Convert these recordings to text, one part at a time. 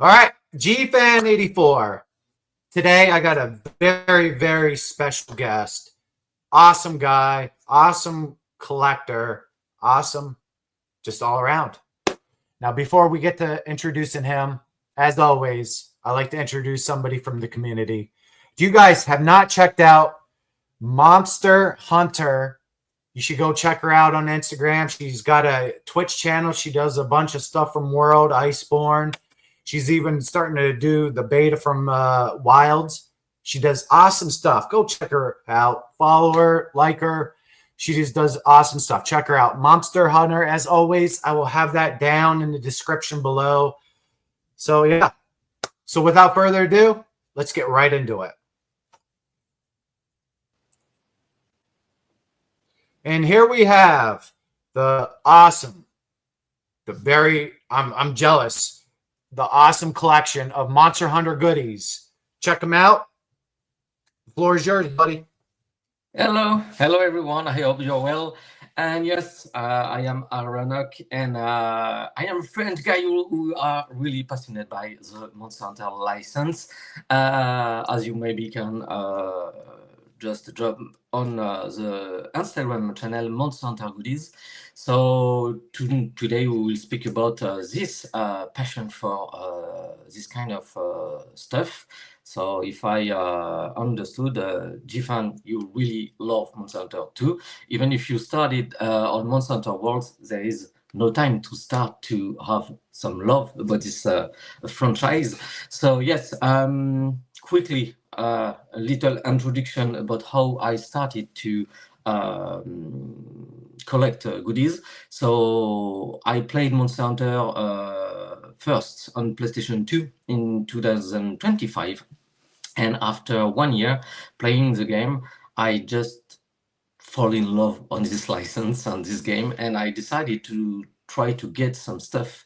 All right, Gfan 84. Today I got a very, very special guest. Awesome guy, awesome collector, awesome just all around. Now, before we get to introducing him, as always, I like to introduce somebody from the community. If you guys have not checked out MonsterHunter, you should go check her out on Instagram. She's got a Twitch channel. She does a bunch of stuff from World, Iceborne. She's even starting to do the beta from Wilds. She does awesome stuff. Go check her out. Follow her, like her. She just does awesome stuff. Check her out. MonsterHunter, as always. I will have that down in the description below. So, yeah. So, without further ado, let's get right into it. And here we have the awesome, I'm jealous, the awesome collection of Monster Hunter goodies. Check them out. The floor is yours, buddy. Hello everyone. I hope you're well. And yes, I am Aranok, and I am a French guy who are really passionate by the Monster Hunter license. As you maybe can just drop on the Instagram channel Monster Hunter Goodies. So today we will speak about this passion for this kind of stuff. So if I understood, Gfan, you really love Monster Hunter too. Even if you started on Monster Hunter Worlds, there is no time to start to have some love about this franchise. So yes, quickly, a little introduction about how I started to collect goodies. So I played Monster Hunter first on PlayStation 2 in 2025. And after 1 year playing the game, I just fall in love on this license, on this game, and I decided to try to get some stuff.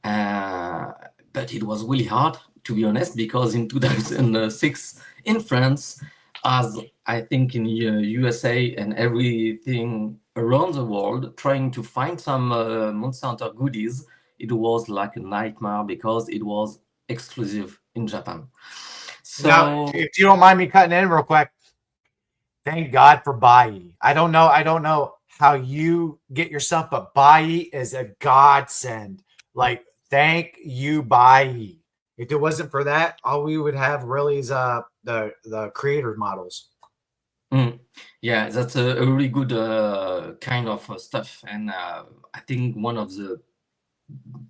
But it was really hard, to be honest, because in 2006 in France, as I think in USA and everything around the world, trying to find some Monster Hunter goodies, it was like a nightmare because it was exclusive in Japan. So, now, if you don't mind me cutting in real quick, thank God for Bai. I don't know how you get yourself, but Bai is a godsend. Like, thank you, Bai. If it wasn't for that, all we would have really is the creator models. Yeah, that's a really good kind of stuff, and I think one of the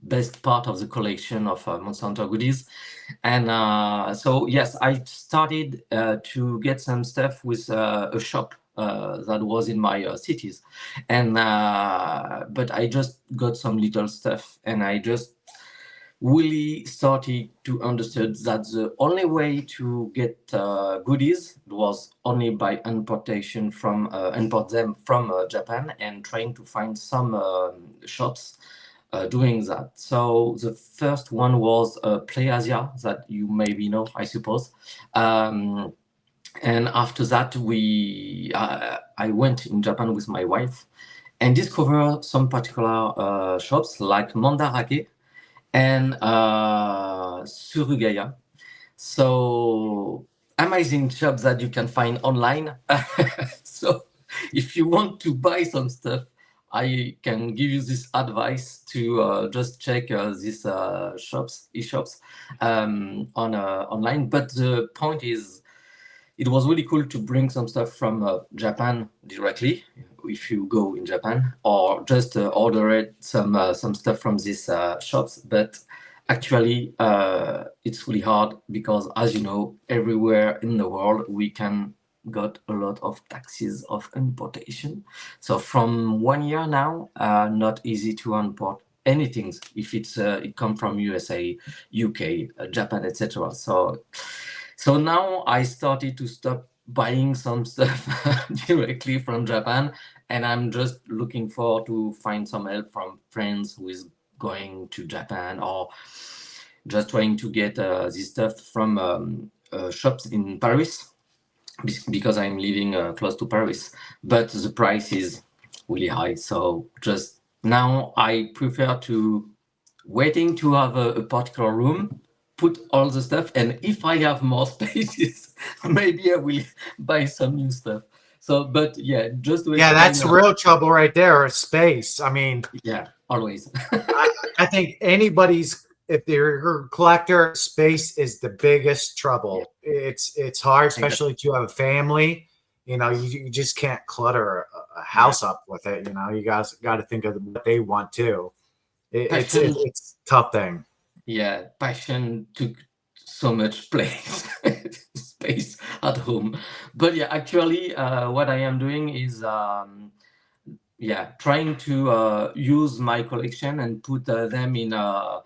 best part of the collection of Monster Hunter goodies. And so yes, I started to get some stuff with a shop that was in my cities, and but I just got some little stuff, and I just really started to understand that the only way to get goodies was only by importation from import them from Japan, and trying to find some shops doing that. So the first one was Play Asia, that you maybe know, I suppose. And after that, I went in Japan with my wife and discovered some particular shops like Mandarake and Surugaya. So amazing shops that you can find online. So if you want to buy some stuff, I can give you this advice to just check these shops, e-shops online. But the point is, it was really cool to bring some stuff from Japan directly, if you go in Japan, or just order it some stuff from these shops. But actually, it's really hard because, as you know, everywhere in the world we can got a lot of taxes of importation. So from 1 year now, not easy to import anything if it's it come from USA, UK, Japan, etc. So now I started to stop buying some stuff directly from Japan, and I'm just looking forward to find some help from friends who is going to Japan, or just trying to get this stuff from shops in Paris, because I'm living close to Paris, but the price is really high. So now I prefer to waiting to have a particular room put all the stuff, and if I have more spaces, maybe I will buy some new stuff. So, but yeah, just to Yeah, explain. that's the real trouble right there, is space. I mean, Yeah, always. I think anybody's, if they're a collector, space is the biggest trouble. It's hard, especially if you have a family. You know, you just can't clutter a house up with it. You know, you guys got to think of what they want too. It's Passion. it's a tough thing. Yeah, passion took so much place, space at home. But yeah, actually, what I am doing is, yeah, trying to use my collection and put them in a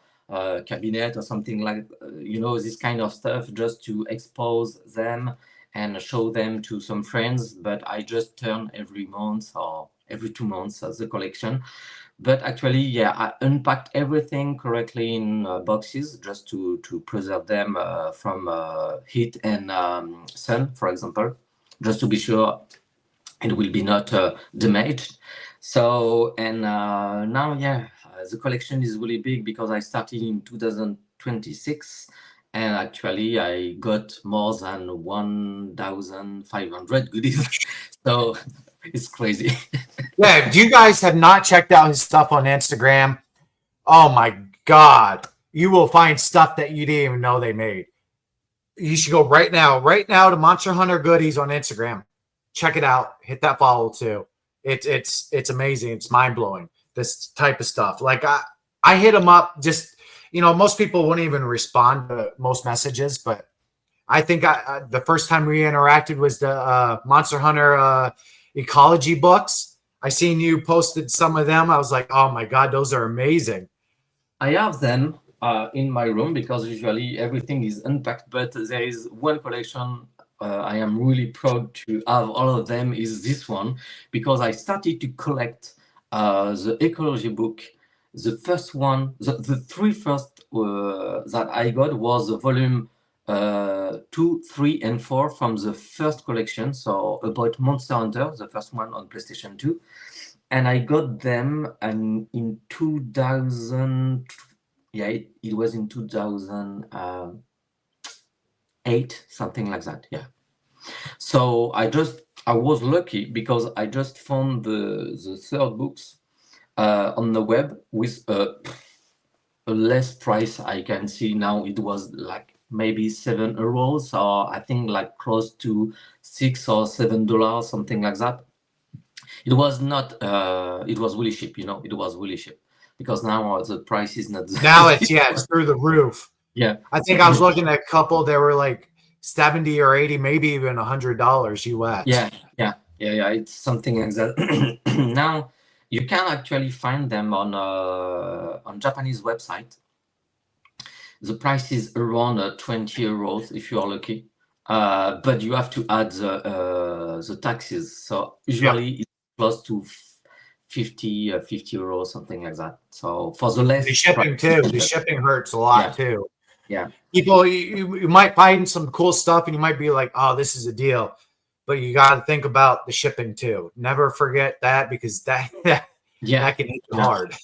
cabinet or something like, you know, this kind of stuff, just to expose them and show them to some friends. But I just turn every month or every 2 months as the collection. But actually, yeah, I unpacked everything correctly in boxes, just to preserve them from heat and sun, for example, just to be sure it will be not damaged. So, and now, yeah, the collection is really big because I started in 2026, and actually I got more than 1,500 goodies. So it's crazy. Yeah, if you guys have not checked out his stuff on Instagram, oh my God, you will find stuff that you didn't even know they made. You should go right now to Monster Hunter Goodies on Instagram. Check it out. Hit that follow too. It's amazing. It's mind blowing. This type of stuff. Like I hit him up. Just, you know, most people wouldn't even respond to most messages, but I think the first time we interacted was the Monster Hunter ecology books. I seen you posted some of them. I was like, oh my God, those are amazing. I have them in my room because usually everything is unpacked, but there is one collection I am really proud to have all of them, is this one, because I started to collect the ecology book. The first one, the three first that I got was the volume 2, 3, and 4 from the first collection. So about Monster Hunter, the first one on PlayStation 2. And I got them in 2000. Yeah, it was in 2008, something like that. Yeah. So I was lucky because I just found the third books on the web with a less price. I can see now it was like maybe €7, or I think like close to $6 or $7, something like that. It was not. It was really cheap, you know. It was really cheap because now the price is not. Now it's through the roof. Yeah, I think I was looking at a couple. They were like 70 or 80, maybe even $100 US. yeah. It's something like that. Now you can actually find them on Japanese website. The price is around €20 if you are lucky, but you have to add the taxes. So usually it's close to 50 €50, something like that. So for the less the shipping too, the shipping hurts a lot too. Yeah, people, you might find some cool stuff and you might be like, oh, this is a deal, but you got to think about the shipping too. Never forget that, because that can hit you hard.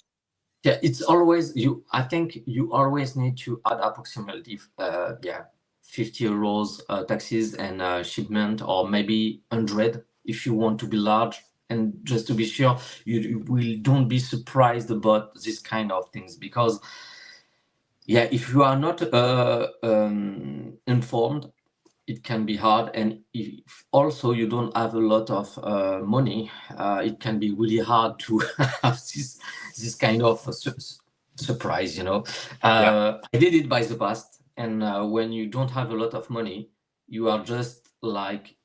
Yeah, it's always I think you always need to add approximately €50 taxes and shipment, or maybe 100 if you want to be large. And just to be sure, you don't be surprised about this kind of things, because yeah, if you are not informed, it can be hard. And if also you don't have a lot of money, it can be really hard to have this kind of surprise, you know. I did it by the past, and when you don't have a lot of money, you are just like,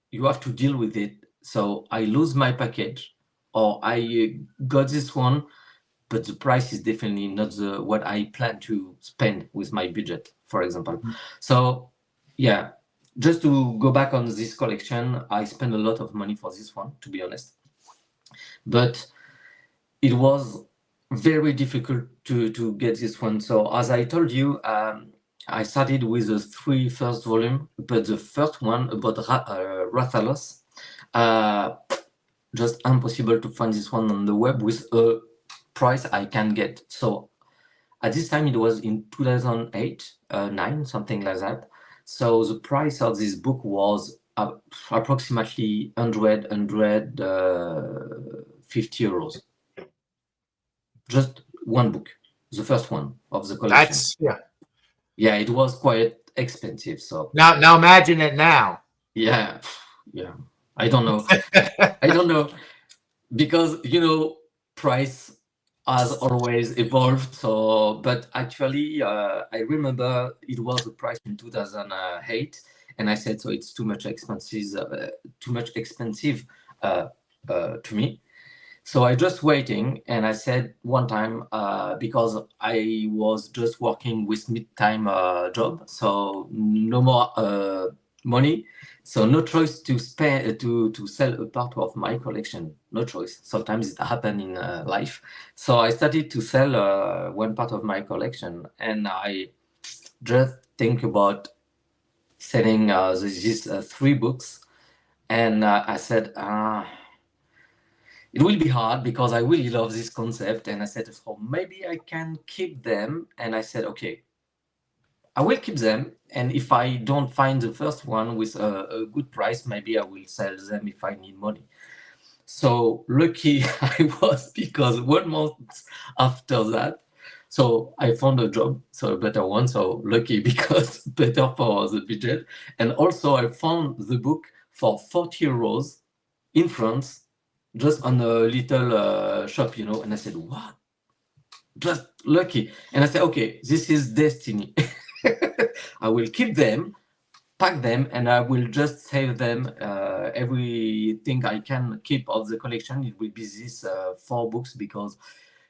you have to deal with it. So I lose my package, or I got this one, but the price is definitely not what I plan to spend with my budget, for example. So yeah, just to go back on this collection, I spent a lot of money for this one, to be honest. But it was very difficult to get this one. So as I told you, I started with the 3 first volume, but the first one about Rathalos, just impossible to find this one on the web with a price I can get. So At this time, it was in 2008, 9, something like that. So the price of this book was approximately 150 euros. Just one book, the first one of the collection. That's Yeah, it was quite expensive. So now imagine it now. yeah, I don't know. I don't know, because price has always evolved. So, but actually, I remember it was the price in 2008, and I said, so it's too much expensive, to me. So I just waiting, and I said one time, because I was just working with mid-time job, so no more money, so no choice to spend to sell a part of my collection. No choice. Sometimes it happens in life. So I started to sell one part of my collection, and I just think about selling these 3 books, and I said, it will be hard because I really love this concept. And I said, oh, maybe I can keep them. And I said, okay, I will keep them. And if I don't find the first one with a good price, maybe I will sell them if I need money. So lucky I was, because 1 month after that, so I found a job, so a better one. So lucky, because better for the budget. And also I found the book for 40 euros in France, just on a little shop, and I said, what? Just lucky. And I said, okay, this is destiny. I will keep them, pack them, and I will just save them. Everything I can keep of the collection, it will be these 4 books, because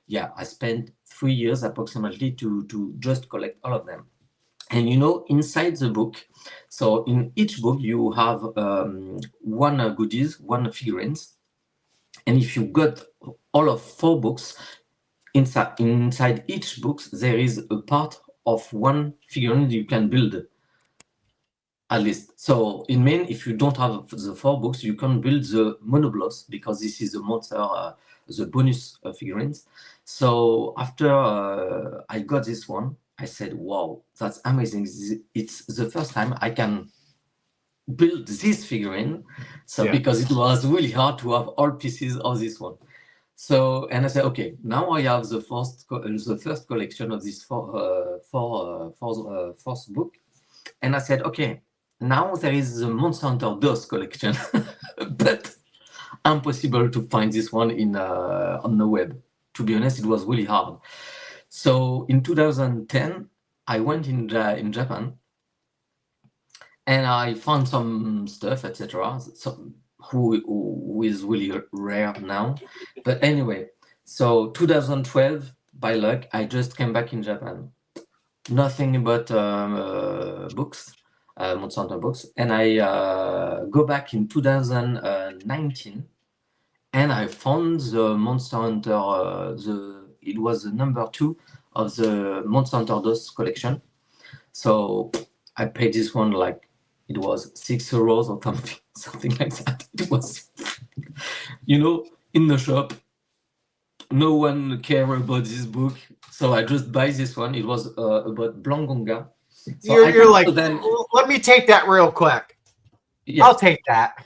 yeah, I spent 3 years approximately to just collect all of them. And inside the book, so in each book you have one goodies, one figurines. And if you got all of 4 books, inside each book there is a part of one figurine you can build, at least. So in main, if you don't have the 4 books, you can build the monobloss, because this is the monster, the bonus figurines. So after I got this one, I said, wow, that's amazing. It's the first time I can build this figurine. So Yeah. because it was really hard to have all pieces of this one. So, and I said, okay, now I have the first collection of this fourth book. And I said, okay, now there is the MonsterHunter DOS collection, but impossible to find this one on the web. To be honest, it was really hard. So in 2010, I went in Japan, and I found some stuff, etc. So who is really rare now. But anyway, so 2012, by luck, I just came back in Japan. Nothing but books, Monster Hunter books. And I go back in 2019, and I found the Monster Hunter, it was the number 2 of the Monster Hunter DOS collection. So I paid this one like, it was 6 euros or something like that. It was, in the shop, no one cared about this book, so I just buy this one. It was about Blangonga. So you're like, let me take that real quick. Yeah. I'll take that.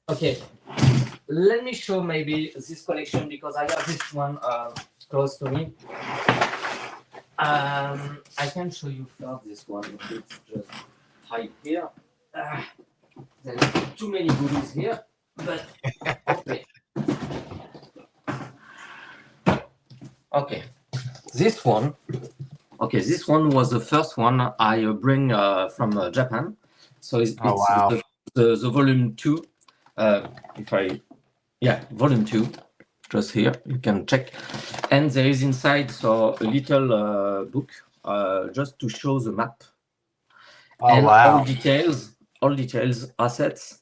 Okay, let me show maybe this collection, because I have this one close to me. I can show you first this one. It's just hide here. There's too many goodies here, but okay. Okay, this one. Okay, this one was the first one I bring from Japan. So it's wow. the volume 2. Volume 2. Just here, you can check. And there is inside a little book just to show the map. And wow. all details, assets.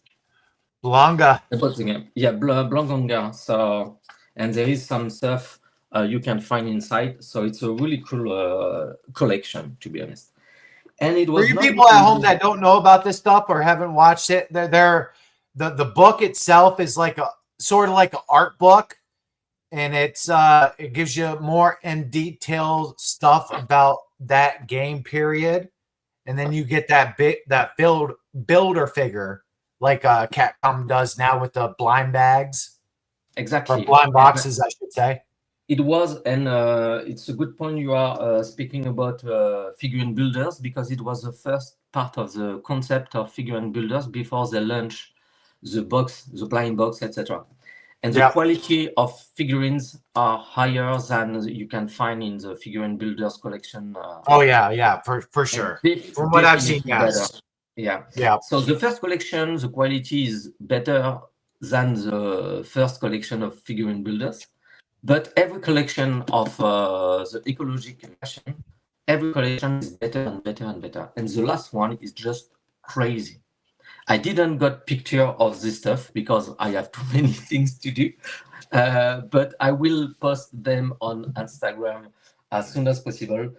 Blanga. Yeah, Blangonga. So, and there is some stuff you can find inside. So it's a really cool collection, to be honest. And it was for you people at home that don't know about this stuff or haven't watched it, the book itself is like a sort of like an art book. and it gives you more in detail stuff about that game period, and then you get that builder figure like Capcom does now with the blind bags or Exactly. blind boxes, I should say. It was, and it's a good point you are speaking about figurine builders, because it was the first part of the concept of figurine builders before they launch the box, the blind box, etc. And the quality of figurines are higher than you can find in the figurine builders collection. Oh yeah, for sure. From what I've seen, yes. Better. Yeah. Yeah. So the first collection, the quality is better than the first collection of figurine builders. But every collection of the ecological version, every collection is better and better and better. And the last one is just crazy. I didn't got picture of this stuff because I have too many things to do. But I will post them on Instagram as soon as possible.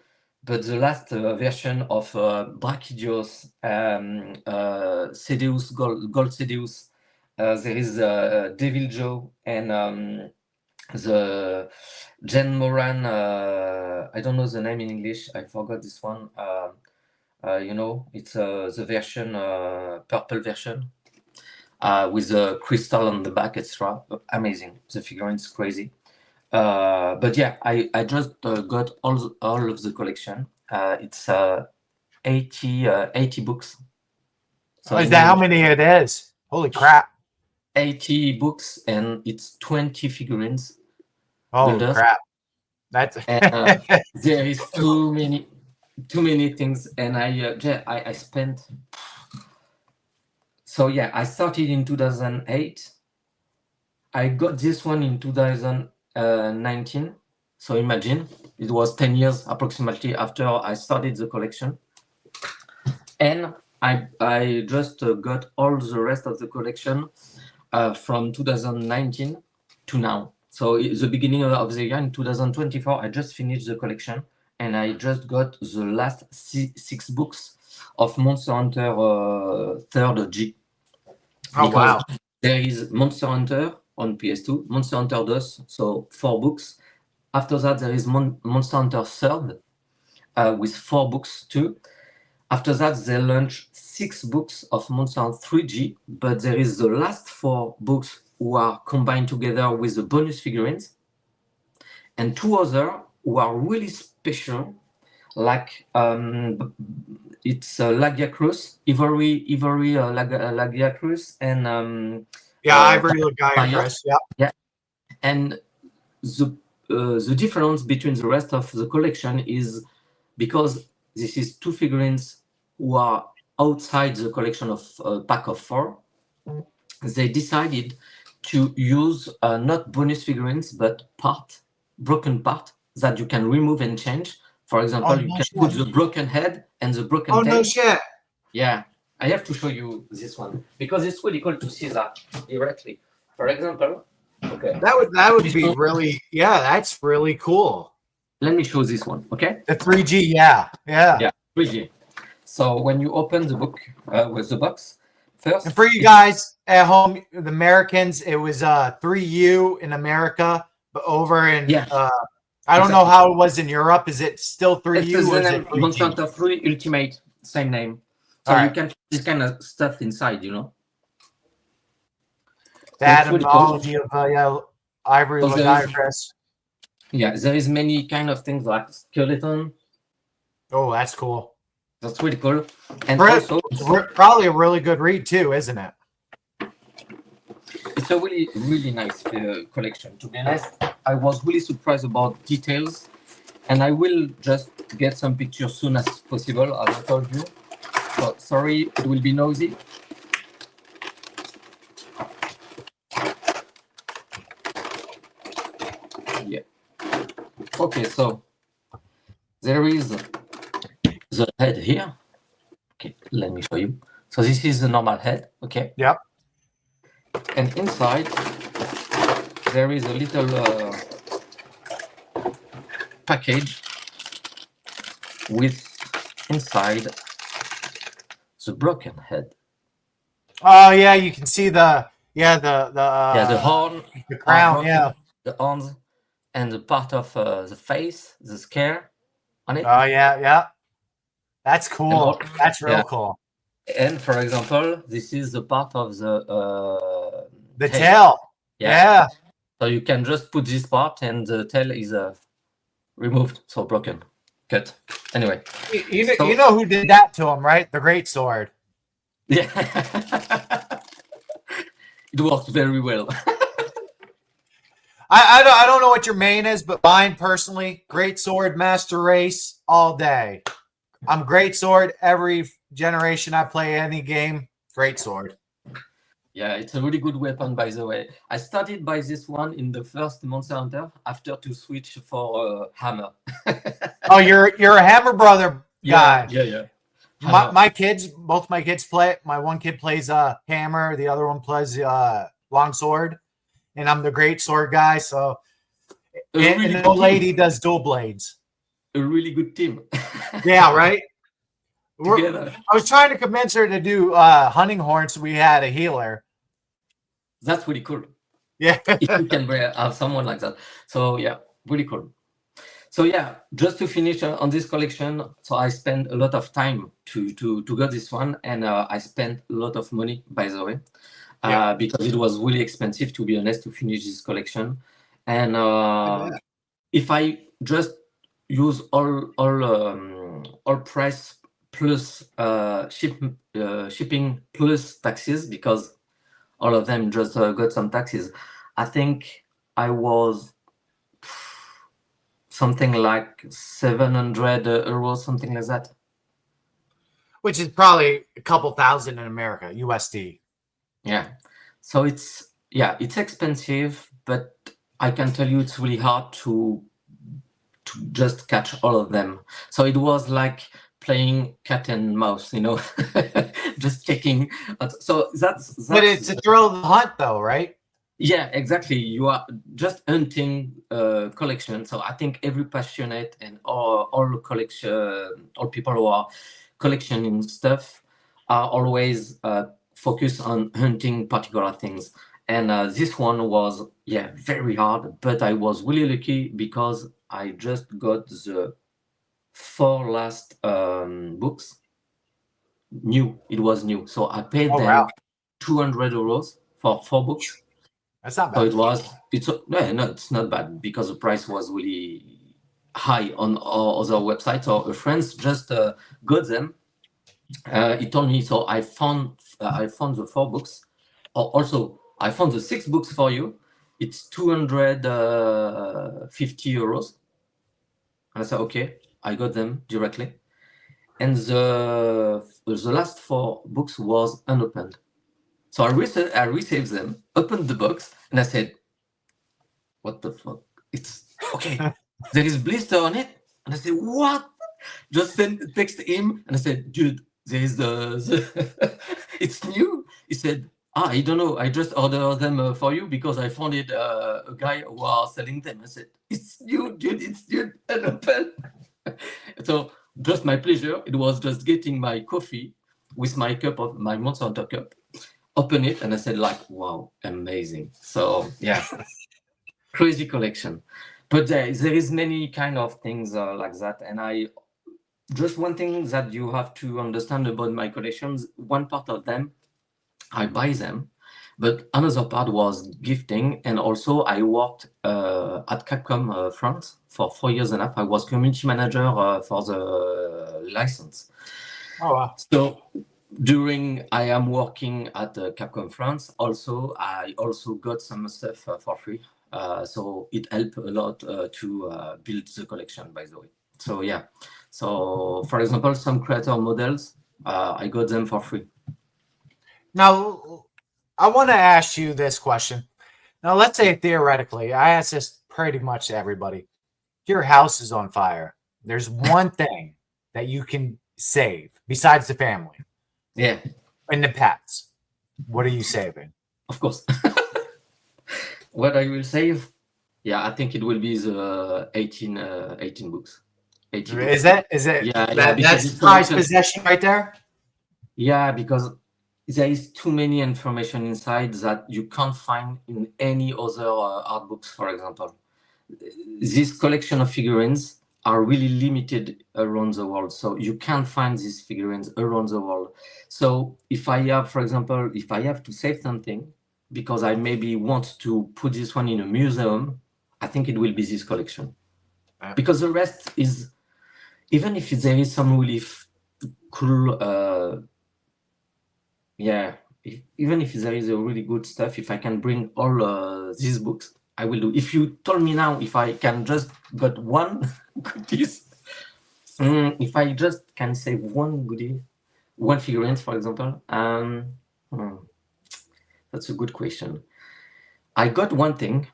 But the last version of Brachydios, Cedeus, Gold Cedeus, there is Devil Joe and the Jen Moran, I don't know the name in English. I forgot this one. It's the version, purple version, with the crystal on the back, etc. Amazing. The figurine is crazy. But yeah, I just got all of the collection. It's 80 books. So is that how many it is? Holy crap. 80 books, and it's 20 figurines. Oh crap. That's and, there is too many things, and I spent. So yeah, I started in 2008. I got this one in 2019. So imagine, it was 10 years approximately after I started the collection. And I just got all the rest of the collection from 2019 to now. So the beginning of the year in 2024, I just finished the collection, and I just got the last 6 books of Monster Hunter 3rd G. Oh wow! There is Monster Hunter on PS2, Monster Hunter DOS, so 4 books. After that, there is Monster Hunter 3rd with 4 books too. After that, they launched 6 books of Monster Hunter 3G, but there is the last 4 books who are combined together with the bonus figurines, and 2 other who are really special, like it's Lagiacruz, Ivory Lagiacruz, and Ivory Lagiacruz, yeah. And the difference between the rest of the collection is because this is 2 figurines who are outside the collection of pack of 4. They decided to use not bonus figurines, but broken part that you can remove and change. For example, you can put the broken head and the broken tail. Oh no shit! Yeah, I have to show you this one because it's really cool to see that directly. For example, okay. That would be really, that's really cool. Let me show this one, okay? The 3G, yeah. 3G. So when you open the book with the box, first. And for you guys at home, the Americans, it was 3U in America, but over in I don't know how it was in Europe. Is it still 3U or is it 3G? Monster Hunter 3 Ultimate, same name. So you can put this kind of stuff inside, That etymology of Ivory Lagiacruz. Yeah, there is many kind of things like skeleton. Oh, that's cool. That's really cool. And also, probably a really good read too, isn't it? It's a really, really nice collection. To be honest, I was really surprised about details, and I will just get some pictures soon as possible, as I told you. So sorry, it will be noisy. Yeah. Okay, so there is the head here. Okay, let me show you. So this is the normal head, okay? Yep. And inside, there is a little package with inside the broken head. Oh yeah, you can see the horn, the crown, the horns, and the part of the face, the scare on it. Oh yeah. That's And cool. That's real yeah. cool. And for example, this is the part of The tail. tail. Yeah. So you can just put this part, and the tail is removed, so broken, cut. Anyway, You know who did that to him, right? The Great Sword. yeah, it worked very well. I don't know what your main is, but mine personally, Great Sword, Master Race, all day. I'm Great Sword every generation I play any game. Great Sword. Yeah, it's a really good weapon, by the way. I started by this one in the first Monster Hunter after to switch for hammer. Oh, you're a Hammer Brother guy. Yeah. My kids, both my kids play. My one kid plays hammer, the other one plays long sword, and I'm the Great Sword guy. So, and the old lady does dual blades. A really good team. Yeah, right. Together. I was trying to convince her to do hunting horns. So we had a healer. That's really cool. Yeah, if you can have someone like that. So yeah, really cool. So yeah, just to finish on this collection, so I spent a lot of time to get this one, and I spent a lot of money, by the way, because it was really expensive, to be honest, to finish this collection. And if I just use all price plus shipping plus taxes, because all of them just got some taxes, I think I was something like 700 euros, something like that. Which is probably a couple thousand in America, USD. Yeah. So it's expensive, but I can tell you it's really hard to just catch all of them. So it was like playing cat and mouse, just checking. So that's But it's a thrill of the hunt, though, right? Yeah, exactly. You are just hunting collection. So I think every passionate and all people who are collectioning stuff are always focused on hunting particular things. And this one was very hard, but I was really lucky because I just got the 4 last books new. It was new, so I paid them 200 euros for 4 books. That's not bad. So it's not bad, because the price was really high on other websites. So a friend just got them. He told me, so I found the 4 books. Also, I found the 6 books for you. It's 250 euros. And I said, okay, I got them directly. And the last 4 books was unopened. So I received them, opened the box, and I said, what the fuck? It's okay. There is blister on it. And I said, what? Just text him, and I said, dude, there is the it's new. He said, I don't know. I just ordered them for you because I found it a guy who are selling them. I said, it's new, dude. It's new and open. So just my pleasure. It was just getting my coffee with my cup of my Monster Hunter cup. Open it, and I said, like, wow, amazing. So yeah, crazy collection. But there is many kind of things like that. And just one thing that you have to understand about my collections, one part of them, I buy them, but another part was gifting. And also I worked at Capcom France for 4 years and a half. I was community manager for the license. Oh, wow. So during I am working at Capcom France, I also got some stuff for free. So it helped a lot to build the collection, by the way. So yeah. So for example, some creator models, I got them for free. Now, I want to ask you this question. Now, let's say theoretically, I ask this pretty much to everybody. Your house is on fire. There's one thing that you can save besides the family. Yeah. And the pets. What are you saving? Of course. What I will save? Yeah, I think it will be the 18 books. 18 Is that? Yeah, that's prized possession right there? Yeah, because there is too many information inside that you can't find in any other art books, for example. this collection of figurines are really limited around the world, so you can't find these figurines around the world. So if I have, for example, if I have to save something because I maybe want to put this one in a museum, I think it will be this collection. Because the rest is, even if there is some really cool, even if there is a really good stuff, if I can bring all these books, I will do. If you told me now if I can just got one goodies, if I just can save one goodie, one figurines, for example, that's a good question. I got one thing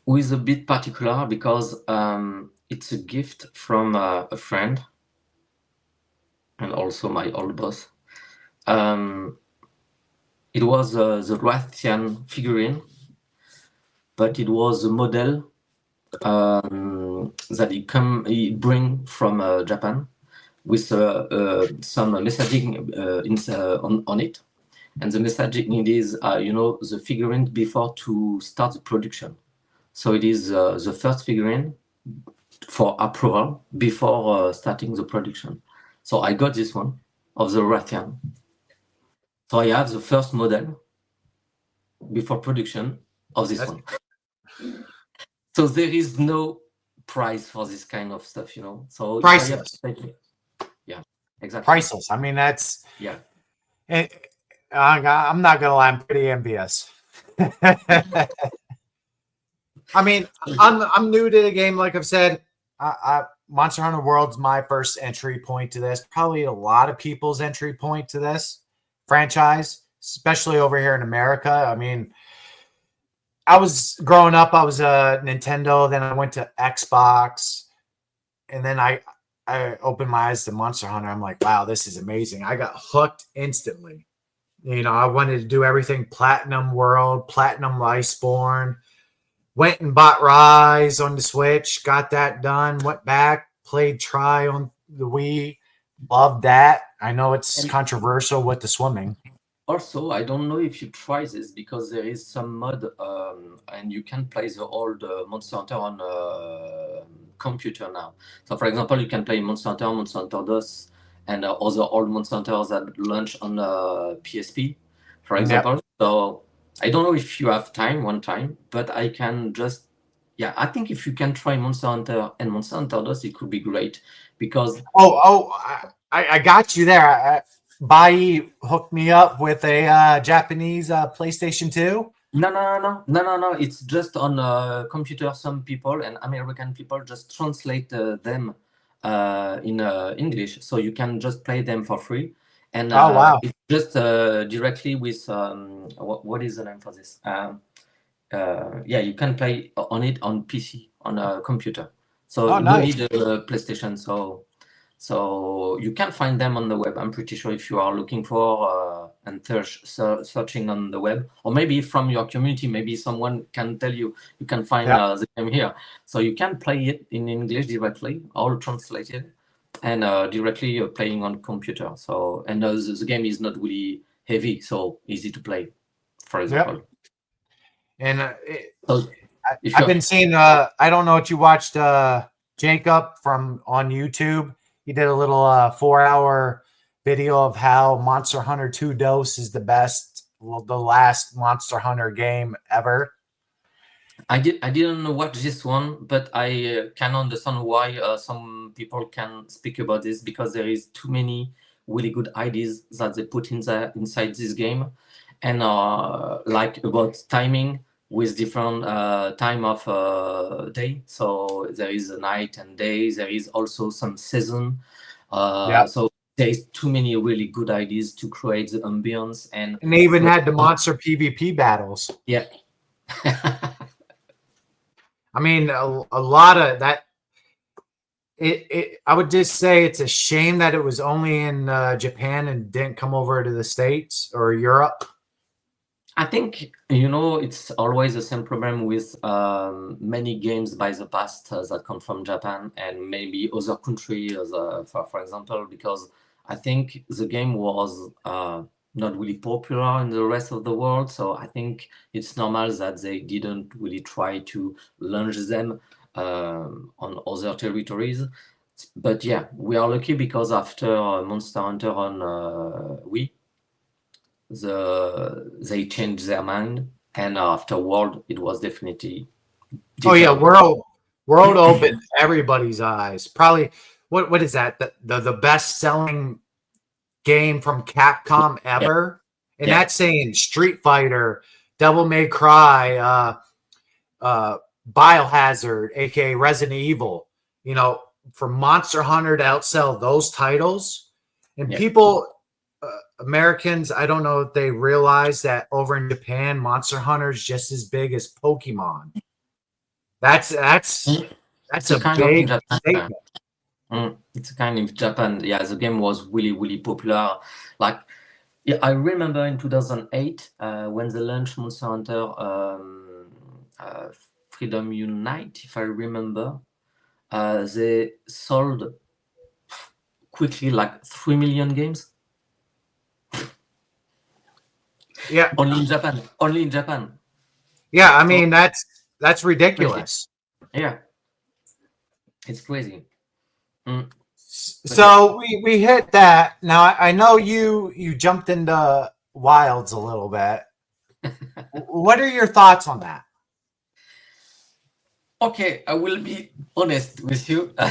who is a bit particular because it's a gift from a friend and also my old boss. It was the Rathian figurine, but it was a model that he bring from Japan with some messaging on it. And the messaging is, the figurine before to start the production. So it is the first figurine for approval before starting the production. So I got this one of the Rathian. So I have the first model before production of this one. So there is no price for this kind of stuff, So priceless. Yeah, exactly. Priceless. I mean, that's yeah. I'm not gonna lie, I'm pretty envious. I mean, I'm new to the game, like I've said. Monster Hunter World's my first entry point to this. Probably a lot of people's entry point to this franchise, especially over here in America. I mean, I was growing up, I was a Nintendo, then I went to Xbox, and then I opened my eyes to Monster Hunter. I'm like, wow, this is amazing. I got hooked instantly. I wanted to do everything Platinum World, Platinum Iceborne. Went and bought Rise on the Switch, got that done, went back, played Try on the Wii. Loved that. I know it's controversial with the swimming. Also, I don't know if you try this because there is some mod and you can play the old Monster Hunter on computer now. So, for example, you can play Monster Hunter DOS, and other old Monster Hunters that launch on PSP, for example. Yep. So I don't know if you have one time, but I can just, I think if you can try Monster Hunter and Monster Hunter DOS, it could be great because. I got you there. Bai hooked me up with a Japanese PlayStation 2. No. It's just on computer. Some people and American people just translate them in English, so you can just play them for free. And wow, it's just directly with what is the name for this? You can play on it on PC on a computer. So you don't need a PlayStation. So you can find them on the web. I'm pretty sure if you are looking for and searching on the web, or maybe from your community, maybe someone can tell you can find the game here. So you can play it in English directly, all translated, and directly playing on computer. So and the game is not really heavy, so easy to play, for example. Yep. And I've been seeing. I don't know if you watched Jacob on YouTube. He did a little 4-hour video of how Monster Hunter 2 DOS is the last Monster Hunter game ever. I didn't watch this one, but I can understand why some people can speak about this, because there is too many really good ideas that they put inside this game, and like about timing with different time of day. So there is a night and day. There is also some season. So there is too many really good ideas to create the ambience, and they even had the monster PvP battles. Yeah. I mean, a lot of that. I would just say it's a shame that it was only in Japan and didn't come over to the States or Europe. I think, it's always the same problem with many games by the past that come from Japan and maybe other countries, for example, because I think the game was not really popular in the rest of the world. So I think it's normal that they didn't really try to launch them on other territories. But yeah, we are lucky because after Monster Hunter on Wii, they changed their mind, and after World, it was definitely Oh yeah, different. World opened everybody's eyes. Probably what is that? The best selling game from Capcom Yeah, ever, and yeah, that's saying Street Fighter, Devil May Cry, Biohazard, aka Resident Evil. You know, for Monster Hunter to outsell those titles, and yeah. people, Americans, I don't know if they realize that over in Japan, Monster Hunter is just as big as Pokemon. That's It's that's a a kind of in big Japan. statement. It's a kind of Japan. Yeah, the game was really, really popular. Like, yeah, I remember in 2008 when they launched Monster Hunter Freedom Unite, if I remember, they sold quickly like 3 million games. Yeah, Only in Japan. Only in Japan. yeah. I So mean, that's crazy. ridiculous. Yeah, it's crazy. But yeah. So we hit that. Now I know you jumped into Wilds a little bit. What are your thoughts on that? Okay, I will be honest with you. To be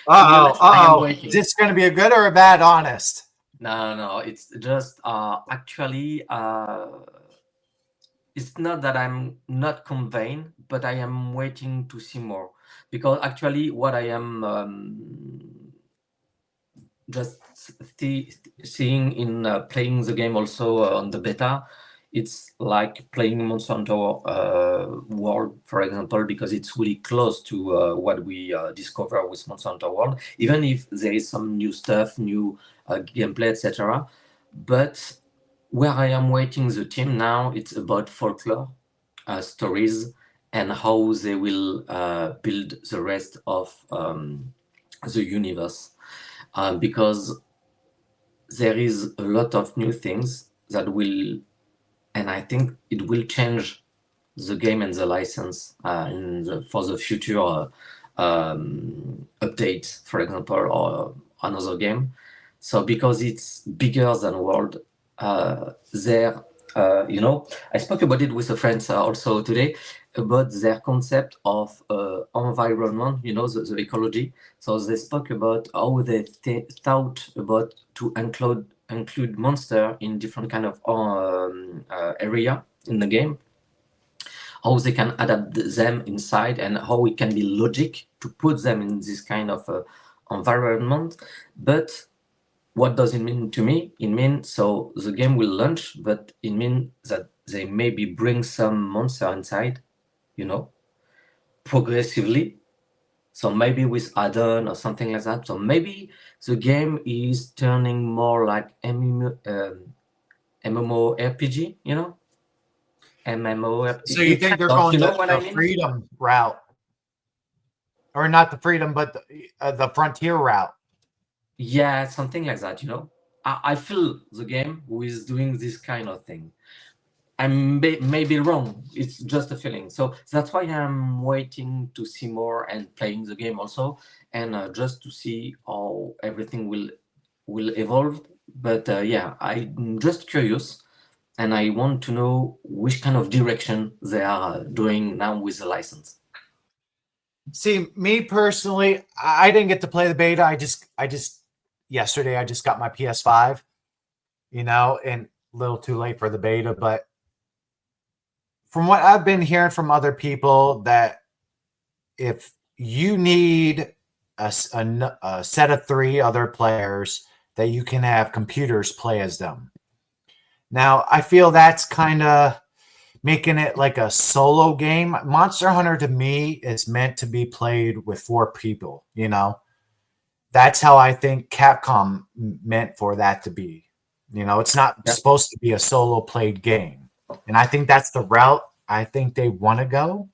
Uh honest, I am oh. Is waiting. this going to be a good or a bad honest? No, it's just actually it's not that I'm not convinced, but I am waiting to see more, because actually what I am just seeing in playing the game also on the beta, it's like playing Monster Hunter World, for example, because it's really close to what we discover with Monster Hunter World, even if there is some new stuff, new gameplay, etc. But where I am waiting the team now, it's about folklore stories and how they will build the rest of the universe, because there is a lot of new things that will, and I think it will change the game and the license for the future updates, for example, or another game. So because it's bigger than World, there, I spoke about it with a friend also today about their concept of environment, the ecology. So they spoke about how they thought about to include monster in different kind of area in the game, how they can adapt them inside, and how it can be logic to put them in this kind of environment. But what does it mean to me? It means so the game will launch, but it means that they maybe bring some monster inside, progressively. So maybe with add-on or something like that. So maybe the game is turning more like MMORPG, So you think they're going You know what I the mean? freedom route, or not the freedom, but the frontier route? Yeah, something like that, I feel the game who is doing this kind of thing. I may be wrong. It's just a feeling. So that's why I'm waiting to see more and playing the game also, and just to see how everything will evolve. But yeah, I'm just curious, and I want to know which kind of direction they are doing now with the license. See, me personally, I didn't get to play the beta. I just yesterday I just got my PS5, and a little too late for the beta. But from what I've been hearing from other people, that if you need a set of 3 other players, that you can have computers play as them. Now, I feel that's kind of making it like a solo game. Monster Hunter to me is meant to be played with 4 people, That's how I think Capcom meant for that to be. It's not Yeah. supposed to be a solo played game. And I think that's the route I think they want to go.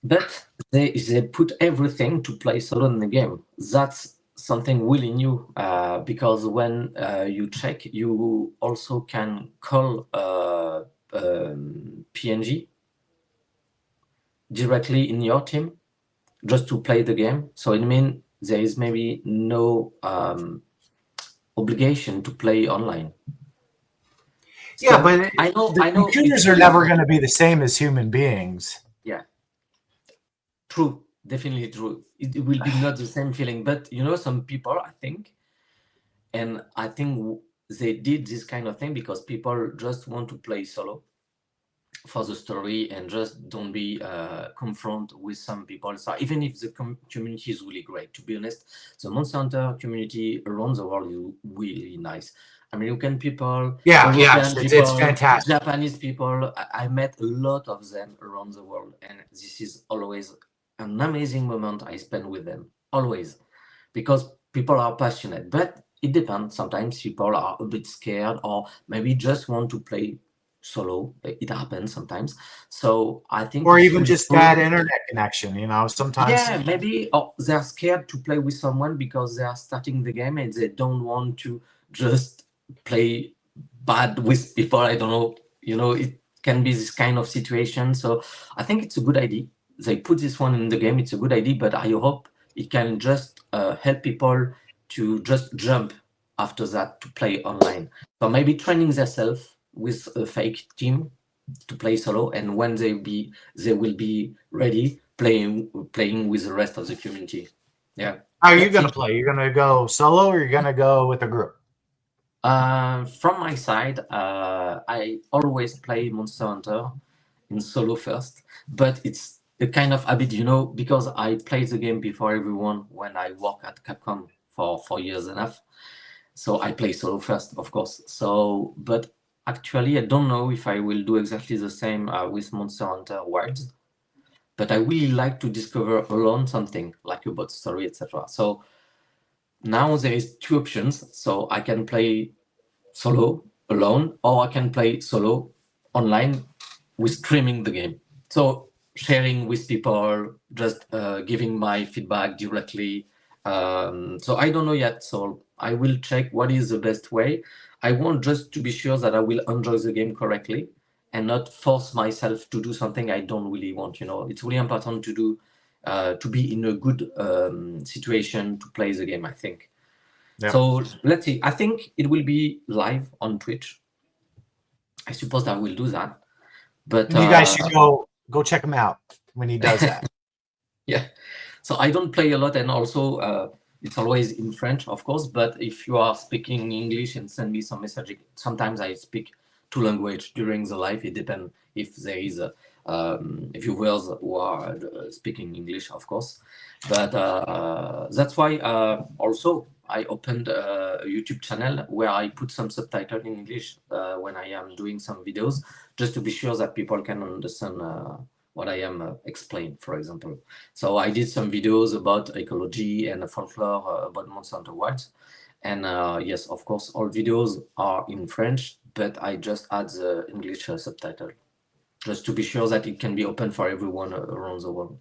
But they put everything to play solo in the game. That's something really new, because when you check, you also can call PNG directly in your team just to play the game. So it means there is maybe no obligation to play online. Yeah, So but I know computers it's are really never going to be the same as human beings. Yeah, true, definitely true. It will be not the same feeling, but you know, some people, I think they did this kind of thing because people just want to play solo for the story and just don't be confronted with some people. So even if the community is really great, to be honest, the Monster Hunter community around the world is really nice. American people, Yeah, European it's people, fantastic. Japanese people. I met a lot of them around the world, and this is always an amazing moment I spend with them, always, because people are passionate. But it depends. Sometimes people are a bit scared or maybe just want to play solo. It happens sometimes. So I think Or it's even really just cool. got internet connection, you know, sometimes. Yeah, maybe they're scared to play with someone because they are starting the game and they don't want to just play bad with people. I don't know. You know, it can be this kind of situation. So I think it's a good idea. They put this one in the game. It's a good idea, but I hope it can just help people to just jump after that to play online. So maybe training themselves with a fake team to play solo, and when they will be ready playing with the rest of the community. Yeah. How are you going to play? You're going to go solo or you're going to go with a group? From my side, I always play Monster Hunter in solo first, but it's a kind of habit, you know, because I played the game before everyone when I work at Capcom for 4 years and a half. So I play solo first, of course. So, but actually, I don't know if I will do exactly the same with Monster Hunter Wilds. But I really like to discover alone something like about story, etc. So now there is two options. So I can play solo alone, or I can play solo online with streaming the game. So sharing with people, just giving my feedback directly. So I don't know yet. So I will check what is the best way. I want just to be sure that I will enjoy the game correctly and not force myself to do something I don't really want. You know, it's really important to do to be in a good situation to play the game, I think. Yeah. So let's see. I think it will be live on Twitch. I suppose I will do that. But And you guys should go check him out when he does that. Yeah. So I don't play a lot, and also it's always in French, of course. But if you are speaking English and send me some message, sometimes I speak two language during the live. It depends if there is a viewers who are speaking English, of course. But that's why also I opened a YouTube channel where I put some subtitles in English when I am doing some videos, just to be sure that people can understand what I am explain, for example. So I did some videos about ecology and folklore about Monster Hunter Wilds. And yes, of course, all videos are in French, but I just add the English subtitle, just to be sure that it can be open for everyone around the world.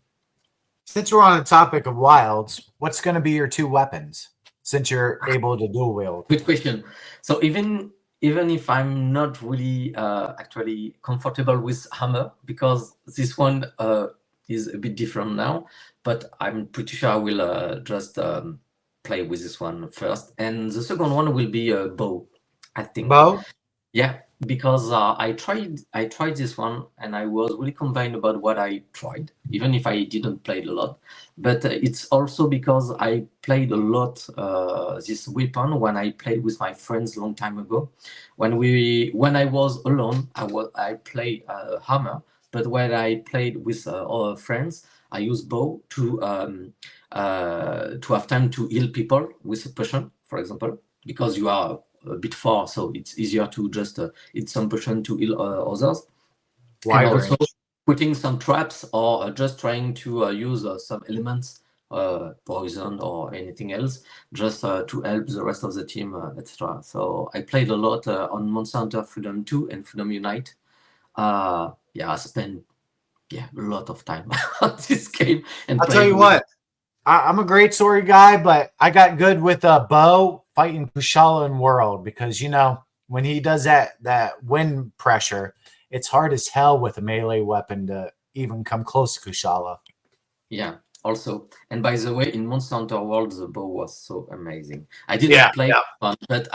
Since we're on the topic of wilds, what's going to be your two weapons since you're able to dual wield? Good question. So even if I'm not really actually comfortable with hammer, because this one is a bit different now, but I'm pretty sure I will just play with this one first, and the second one will be a bow, I think. Bow? Yeah, because I tried this one and I was really convinced about what I tried, even if I didn't play a lot. But it's also because I played a lot this weapon when I played with my friends a long time ago. When I was alone, I played hammer, but when I played with other friends, I used bow to have time to heal people with a potion, for example, because you are a bit far, so it's easier to just hit some potion to heal others. Wide and also range. putting some traps or just trying to use some elements, poison or anything else, just to help the rest of the team, etc. So I played a lot on Monster Hunter Freedom 2 and Freedom Unite. I spent a lot of time on this game. And I'll tell you what, I'm a great sword guy, but I got good with a bow fighting Kushala in World because when he does that wind pressure, it's hard as hell with a melee weapon to even come close to Kushala. Yeah, also. And by the way, in Monster Hunter World, the bow was so amazing. I didn't play one, but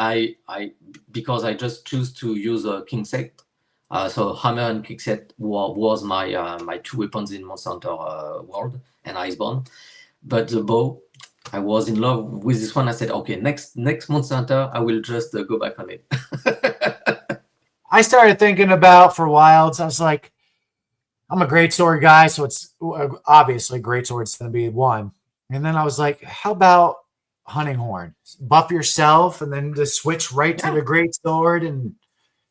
because I just choose to use a king set. So hammer and king set was my my two weapons in Monster Hunter World and Iceborne. But the bow, I was in love with this one. I said, okay, next Monster Hunter, I will just go back on it. I started thinking about for Wilds. I was like, I'm a great sword guy, so it's obviously great sword's going to be one. And then I was like, how about hunting horn? Buff yourself and then just switch right to the great sword, and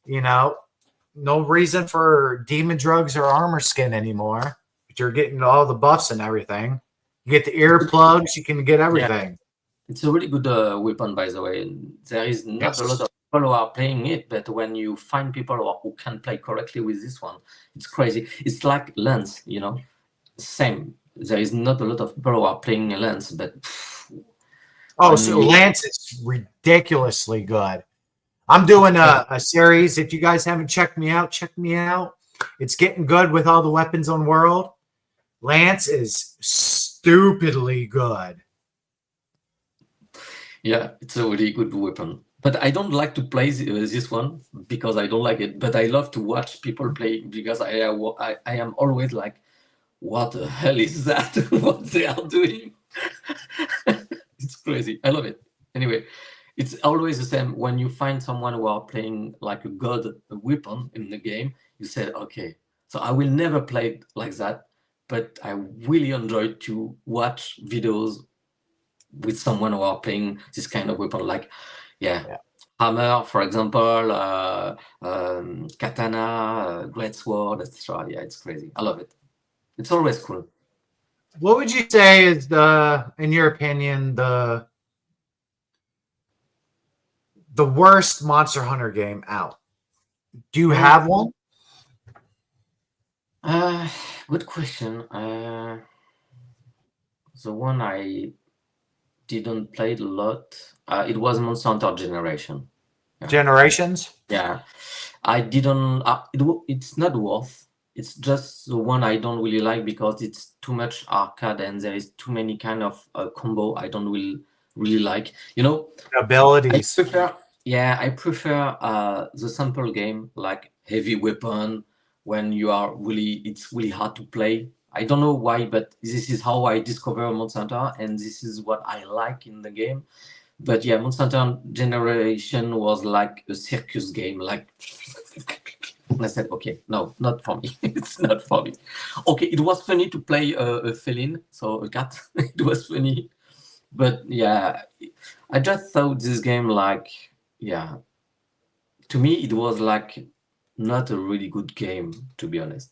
no reason for demon drugs or armor skin anymore. But you're getting all the buffs and everything. You get the earplugs, you can get everything. Yeah. It's a really good weapon, by the way. There is not a lot of people who are playing it, but when you find people who can play correctly with this one, it's crazy. It's like Lance, same. There is not a lot of people who are playing Lance, but so Lance is ridiculously good. I'm doing a series. If you guys haven't checked me out, check me out. It's getting good with all the weapons on World. Lance is stupidly good. Yeah, it's a really good weapon. But I don't like to play this one because I don't like it. But I love to watch people play because I am always like, what the hell is that? What they are doing? It's crazy. I love it. Anyway, it's always the same. When you find someone who are playing like a god weapon in the game, you say, okay, so I will never play like that. But I really enjoy to watch videos with someone who are playing this kind of weapon, like hammer, for example, katana, great sword, etc. Yeah, it's crazy. I love it. It's always cool. What would you say is in your opinion, the worst Monster Hunter game out? Do you have one? Good question. The one I didn't play a lot. It was Monster Hunter Generation. Generations? Yeah, I didn't. It's not worth. It's just the one I don't really like because it's too much arcade and there is too many kind of combo I don't really like. Abilities. I prefer the simple game like heavy weapon when it's really hard to play. I don't know why, but this is how I discover Monster Hunter, and this is what I like in the game. But yeah, Monster Hunter Generation was like a circus game, like. And I said, okay, no, not for me. It's not for me. Okay, it was funny to play a feline, so a cat. It was funny. But yeah, I just thought this game to me, it was like not a really good game, to be honest.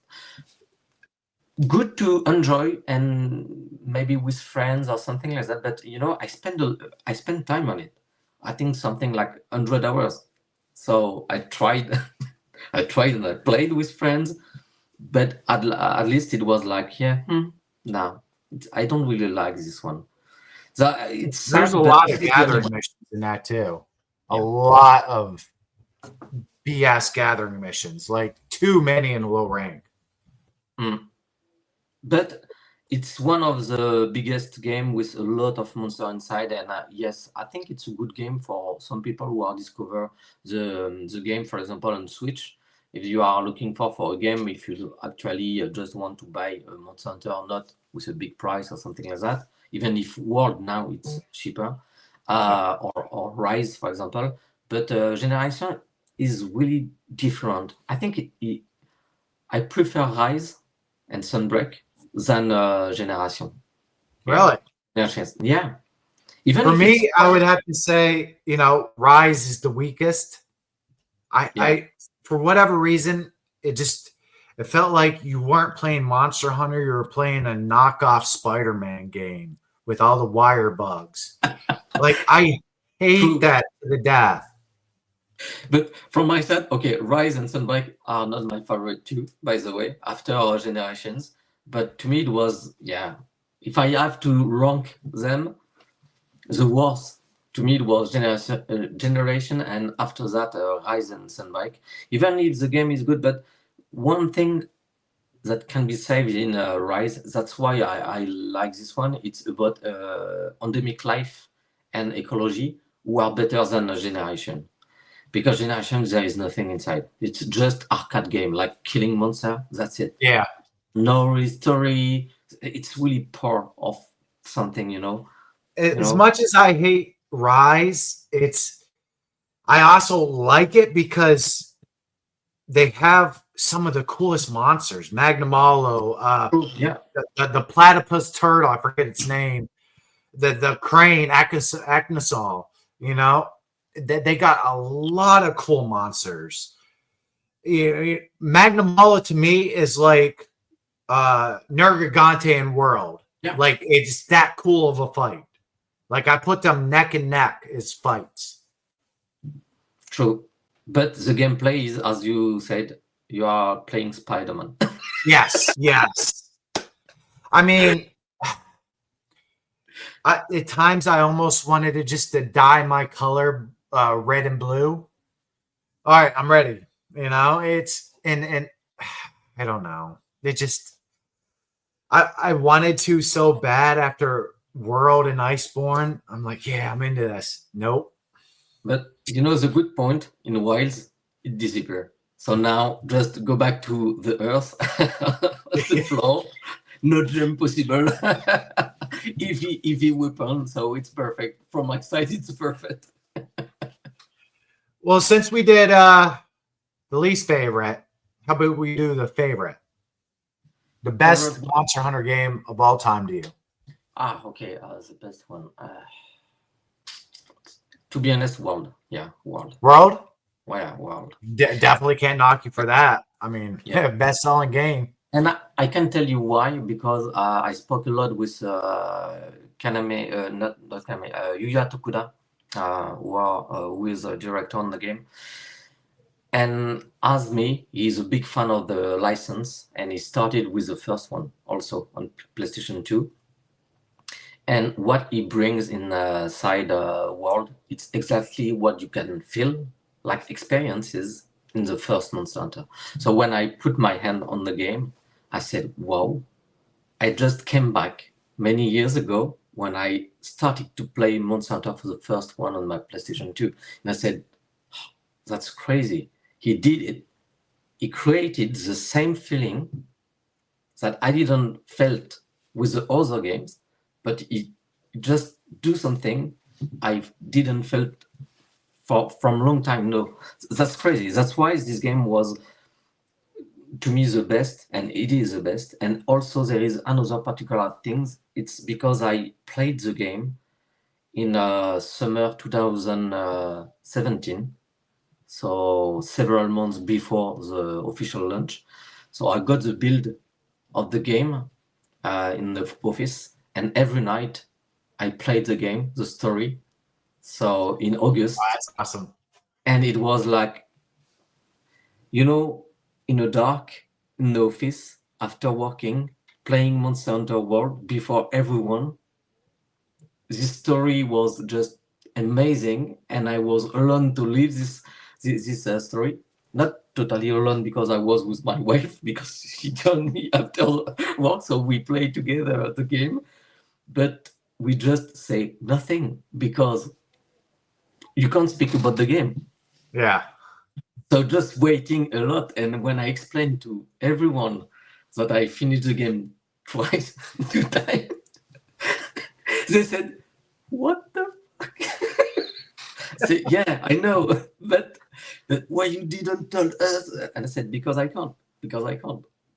Good to enjoy and maybe with friends or something like that. But I spent time on it. I think something like 100 hours. So I tried, I tried and I played with friends, but at least it was like, no, I don't really like this one. So There's a lot of gathering missions in that too. A lot of BS gathering missions, like too many in low rank. But it's one of the biggest game with a lot of monster inside, and yes, I think it's a good game for some people who are discover the game, for example, on Switch. If you are looking for a game, if you actually just want to buy a Monster Hunter, not with a big price or something like that, even if World now it's cheaper, or Rise, for example. But Generation is really different. I think I prefer Rise and Sunbreak than Generation. Really? Yeah. Even for me, I would have to say, Rise is the weakest. I for whatever reason, it felt like you weren't playing Monster Hunter, you were playing a knockoff Spider-Man game with all the wire bugs. Like, I hate that to the death. But from my side, okay, Rise and Sunbreak are not my favorite too, by the way, after our Generations. But to me, it was, if I have to rank them, the worst to me it was Generation, and after that Rise and Sunbike. Even if the game is good, but one thing that can be saved in Rise, that's why I like this one. It's about endemic life and ecology, who are better than Generation. Because Generation, there is nothing inside. It's just arcade game, like killing monster. That's it. Yeah. No real story. It's really poor of something, you know. As much as I hate Rise, I also like it because they have some of the coolest monsters. Magnamalo, Yeah. the platypus turtle, I forget its name. The crane, Acnosol, you know, they got a lot of cool monsters. Magnamalo to me is like Nergigante in World. Yeah. Like it's that cool of a fight. Like I put them neck and neck as fights. True. But the gameplay is, as you said, you are playing Spider-Man. Yes, yes. I mean, at times I almost wanted to dye my color red and blue. All right, I'm ready. You know, it's and I don't know. It just I wanted to so bad after World and Iceborne. I'm like, yeah, I'm into this. Nope. But you know the good point in Wilds, it disappeared. So now just go back to the earth, the floor, no jump possible. Easy weapon, so it's perfect. From my side, it's perfect. Well, since we did the least favorite, how about we do the favorite? The best Monster Hunter game of all time to you. Okay. The best one. To be honest, World. Yeah, World. World? Well, yeah, World. Definitely can't knock you for that. I mean, yeah, best-selling game. And I can tell you why, because I spoke a lot with Kaname, not Kaname, Yuya Tokuda, who is a director on the game. And as me, he's a big fan of the license, and he started with the first one also on PlayStation 2. And what he brings inside World, it's exactly what you can feel like experiences in the first Monster Hunter. So when I put my hand on the game, I said, wow, I just came back many years ago when I started to play Monster Hunter for the first one on my PlayStation 2. And I said, oh, that's crazy. He did it. He created the same feeling that I didn't felt with the other games, but he just do something I didn't felt from a long time. No, that's crazy. That's why this game was, to me, the best, and it is the best. And also there is another particular things. It's because I played the game in summer 2017, so several months before the official launch. So I got the build of the game in the office, and every night I played the game, the story. So in August. Oh, that's awesome. And it was like, you know, in a dark, in the office, after working, playing Monster Hunter World before everyone. This story was just amazing, and I was alone to live this story. Not totally alone, because I was with my wife, because she told me after work, so we played together the game. But we just say nothing, because you can't speak about the game. Yeah. So just waiting a lot. And when I explained to everyone that I finished the game twice, 2 times, they said, what the fuck? Say, yeah, I know, but why you didn't tell us? And I said, because I can't.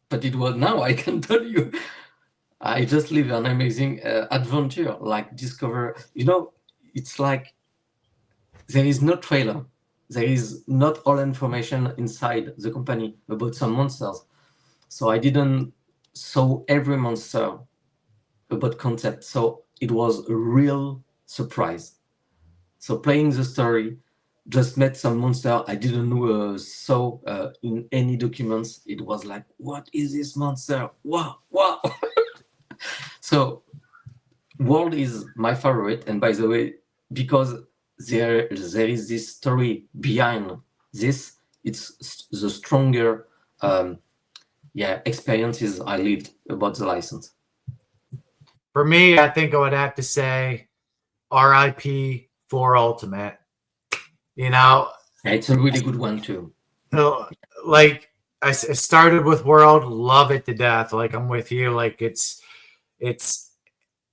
But it was, now I can tell you. I just live an amazing adventure, like discover, you know, it's like there is no trailer. There is not all information inside the company about some monsters. So I didn't saw every monster about concept. So it was a real surprise. So playing the story, just met some monster I didn't know saw in any documents. It was like, what is this monster? Wow, wow. So World is my favorite, and by the way, because there is this story behind this, it's the stronger experiences I lived about the license. For me, I think I would have to say EightyFour Ultimate. You know, It's a really good one too. like I started with World, love it to death. Like I'm with you. Like it's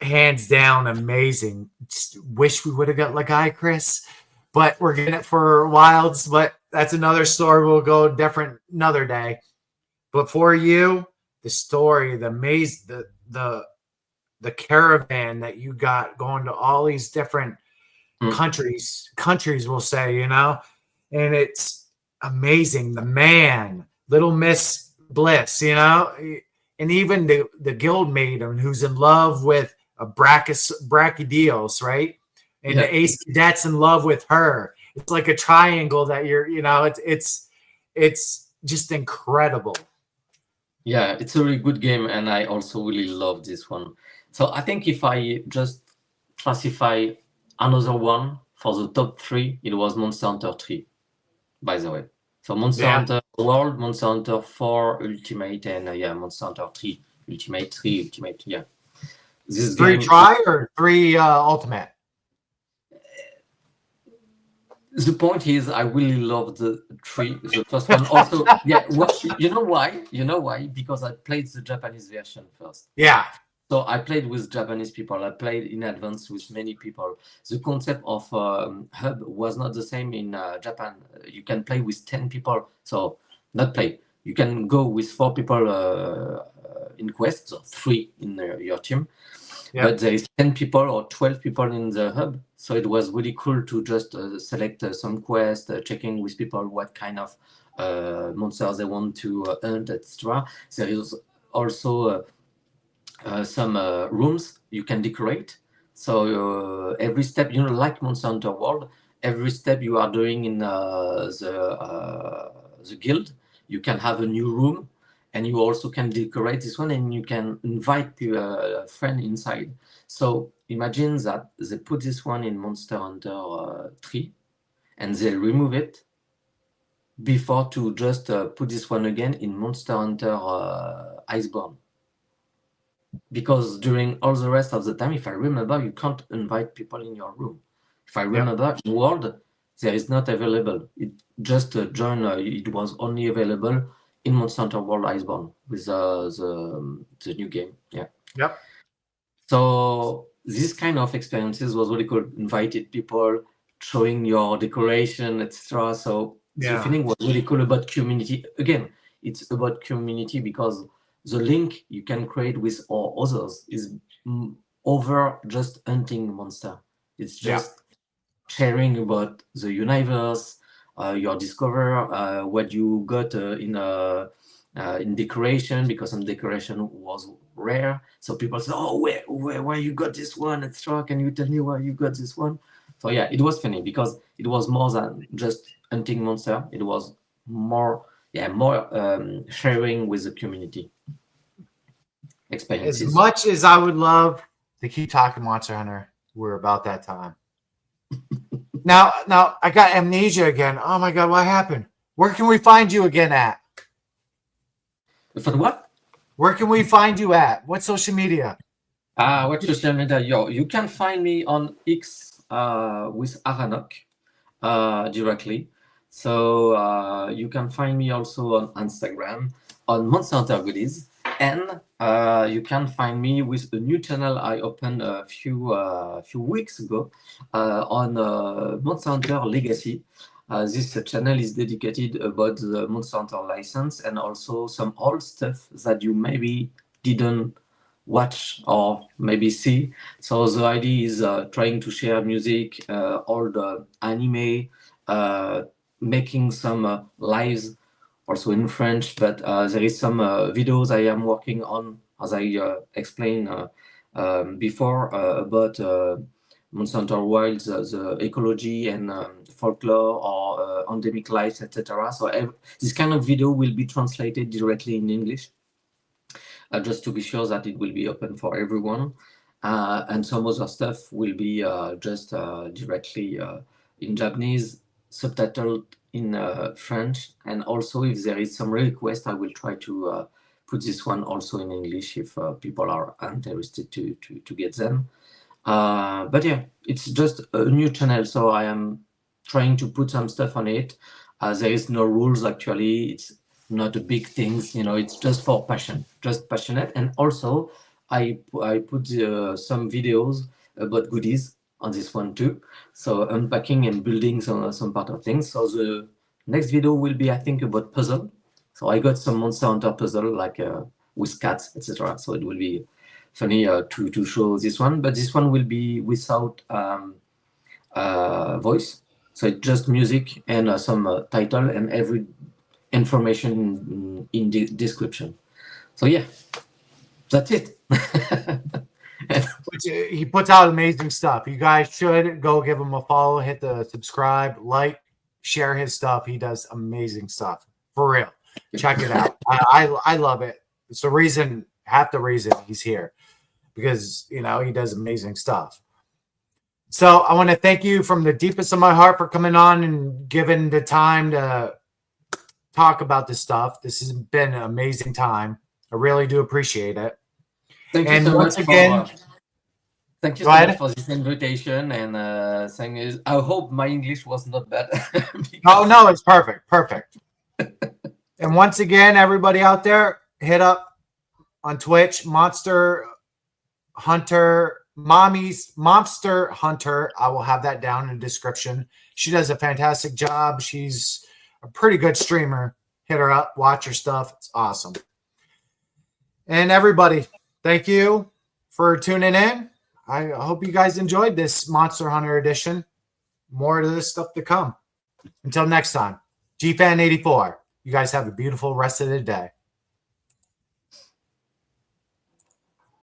hands down amazing. Just wish we would have got like Chris, but we're getting it for Wilds. But that's another story. We'll go different another day. But for you, the story, the maze, the caravan that you got going to all these different countries we'll say, you know, and it's amazing. The man, Little Miss Bliss, you know, and even the guild maiden who's in love with a Brachydios, right? And the ace cadet's in love with her. It's like a triangle that you're, you know, it's just incredible. Yeah, it's a really good game, and I also really love this one. So I think if I just classify another one for the top 3, it was Monster Hunter 3, by the way. So Monster Hunter World, Monster Hunter 4 Ultimate, and Monster Hunter 3 Ultimate, 3 Ultimate, yeah. This 3 try or 3 Ultimate? The point is, I really love the 3, the first one. Also, you know why? You know why? Because I played the Japanese version first. Yeah. So I played with Japanese people. I played in advance with many people. The concept of hub was not the same in Japan. You can play with 10 people. So not play. You can go with 4 people in quests, or 3 in your team. Yep. But there is 10 people or 12 people in the hub. So it was really cool to just select some quest, checking with people what kind of monsters they want to hunt, etc. There is also some rooms you can decorate. So every step, you know, like Monster Hunter World, every step you are doing in the guild, you can have a new room, and you also can decorate this one, and you can invite a friend inside. So imagine that they put this one in Monster Hunter 3, and they remove it before to just put this one again in Monster Hunter Iceborne. Because during all the rest of the time, if I remember, you can't invite people in your room. If I remember, in World, there is not available. It just joined, it was only available in Monster Hunter World Iceborne with the new game. Yeah. Yep. So this kind of experiences was really cool. Invited people, showing your decoration, etc. So the feeling was really cool about community. Again, it's about community because the link you can create with all others is over just hunting monster. It's just sharing about the universe, your discover, what you got in decoration, because some decoration was rare. So people say, "Oh, where you got this one? Etc. Can you tell me where you got this one?" So yeah, it was funny because it was more than just hunting monster. It was more sharing with the community experiences. As much as I would love to keep talking Monster Hunter, we're about that time. Now I got amnesia again. Oh my god, what happened? Where can we find you again at? For what? Where can we find you at? What social media? What social media? You can find me on X with Aranok directly. So you can find me also on Instagram on Monster Hunter Goodies, and you can find me with a new channel I opened a few weeks ago on MonsterHunterLegacy. This channel is dedicated about the Monster Hunter license and also some old stuff that you maybe didn't watch or maybe see. So the idea is trying to share music, all the anime, making some lives also in French, but there is some videos I am working on, as I explained before, about Monster Hunter Wilds, the ecology and folklore or endemic life, etc. So this kind of video will be translated directly in English, just to be sure that it will be open for everyone. And some other stuff will be just directly in Japanese, subtitled in French, and also if there is some request, I will try to put this one also in English if people are interested to get them. But yeah, it's just a new channel, so I am trying to put some stuff on it. There is no rules actually. It's not a big things, you know. It's just for passion, just passionate. And also, I put some videos about goodies on this one too. So unpacking and building some part of things. So the next video will be, I think, about puzzle. So I got some Monster Hunter puzzle like with cats, etc. So it will be funny to show this one, but this one will be without voice. So it's just music and some title and every information in the description. So yeah, that's it. He puts out amazing stuff. You guys should go give him a follow, hit the subscribe, like, share his stuff. He does amazing stuff for real. Check it out. I love it. It's the reason, half the reason he's here, because you know he does amazing stuff. So I want to thank you from the deepest of my heart for coming on and giving the time to talk about this stuff. This has been an amazing time. I really do appreciate it. Thank you so much again. Thank you so much for this invitation, and I hope my English was not bad. Oh no, it's perfect, perfect. And once again, everybody out there, hit up on Twitch, MonsterHunter, Mommsterhunter. I will have that down in the description. She does a fantastic job. She's a pretty good streamer. Hit her up, watch her stuff. It's awesome. And everybody, thank you for tuning in. I hope you guys enjoyed this Monster Hunter edition. More of this stuff to come. Until next time, Gfan 84. You guys have a beautiful rest of the day.